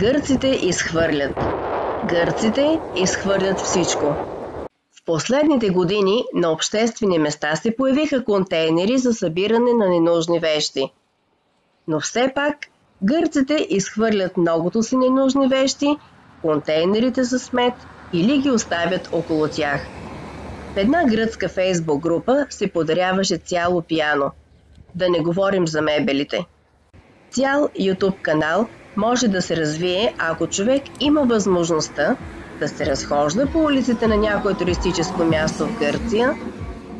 Гърците изхвърлят. Гърците изхвърлят всичко. В последните години на обществени места се появиха контейнери за събиране на ненужни вещи. Но все пак гърците изхвърлят многото си ненужни вещи в контейнерите за смет или ги оставят около тях. В една гръцка фейсбук група се подаряваше цяло пиано. Да не говорим за мебелите. Цял YouTube канал може да се развие, ако човек има възможността да се разхожда по улиците на някое туристическо място в Гърция,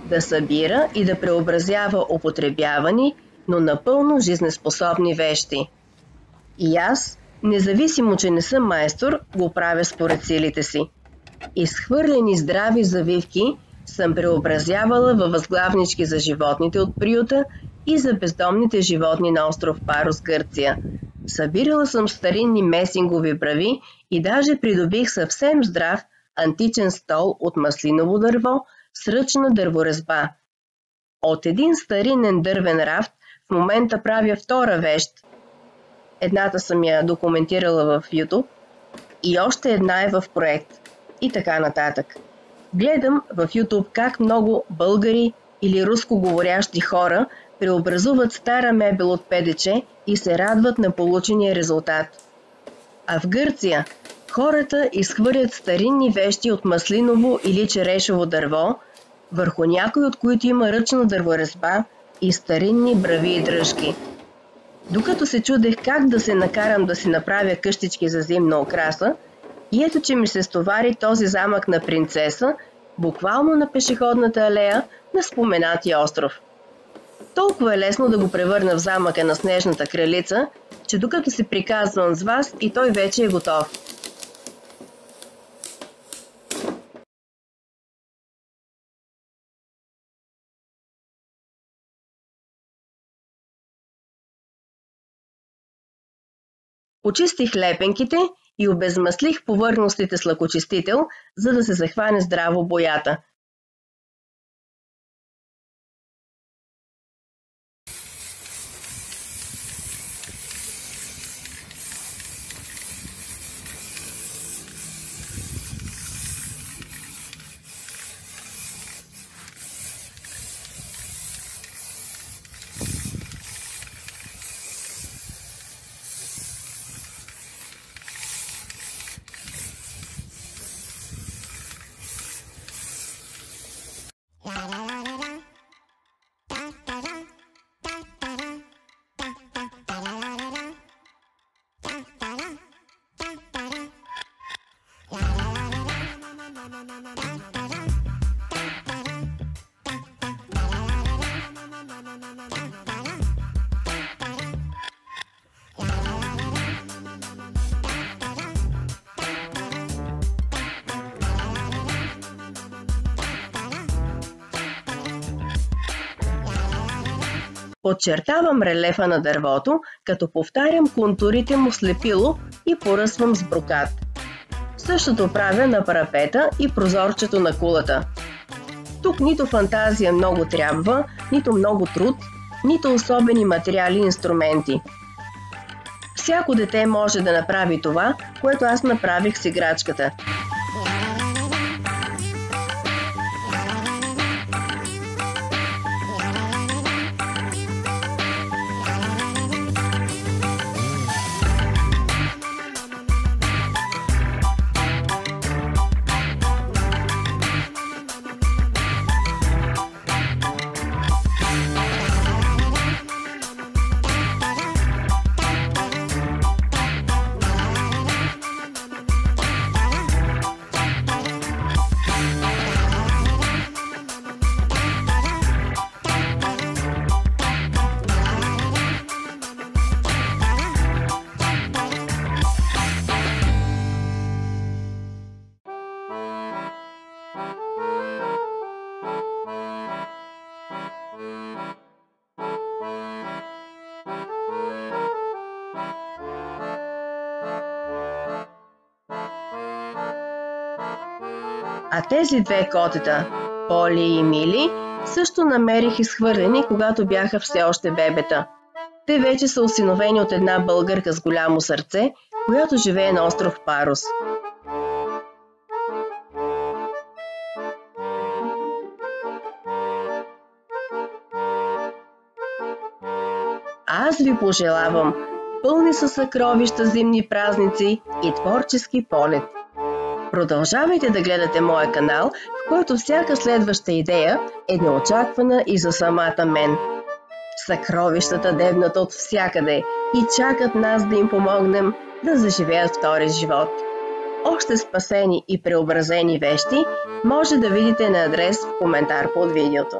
да събира и да преобразява употребявани, но напълно жизнеспособни вещи. И аз, независимо че не съм майстор, го правя според силите си. Изхвърлени здрави завивки съм преобразявала във възглавнички за животните от приюта и за бездомните животни на остров Парос, Гърция. Събирала съм старинни месингови брави и даже придобих съвсем здрав античен стол от маслиново дърво с ръчна дърворезба. От един старинен дървен рафт в момента правя втора вещ. Едната съм я документирала в YouTube и още една е в проект. И така нататък. Гледам в YouTube как много българи или рускоговорящи хора преобразуват стара мебел от ПДЧ и се радват на получения резултат. А в Гърция хората изхвърлят старинни вещи от маслиново или черешово дърво, върху някой от които има ръчна дърворезба и старинни брави и дръжки. Докато се чудех как да се накарам да си направя къщички за зимна украса, и ето, че ми се стовари този замък на принцеса, буквално на пешеходната алея на споменатия остров. Толкова е лесно да го превърна в замъка на снежната кралица, че докато се приказвам с вас и той вече е готов. Очистих лепенките и обезмаслих повърхностите с лъкочистител, за да се захване здраво боята. Подчертавам релефа на дървото, като повтарям контурите му с лепило и поръсвам с брокат. Същото правя на парапета и прозорчето на кулата. Тук нито фантазия много трябва, нито много труд, нито особени материали и инструменти. Всяко дете може да направи това, което аз направих с играчката. А тези две котета, Поли и Мили, също намерих изхвърлени, когато бяха все още бебета. Те вече са осиновени от една българка с голямо сърце, която живее на остров Парус. Аз ви пожелавам пълни със съкровища зимни празници и творчески полет. Продължавайте да гледате моя канал, в който всяка следваща идея е неочаквана и за самата мен. Съкровищата дебнат от всякъде и чакат нас да им помогнем да заживеят втори живот. Още спасени и преобразени вещи може да видите на адрес в коментар под видеото.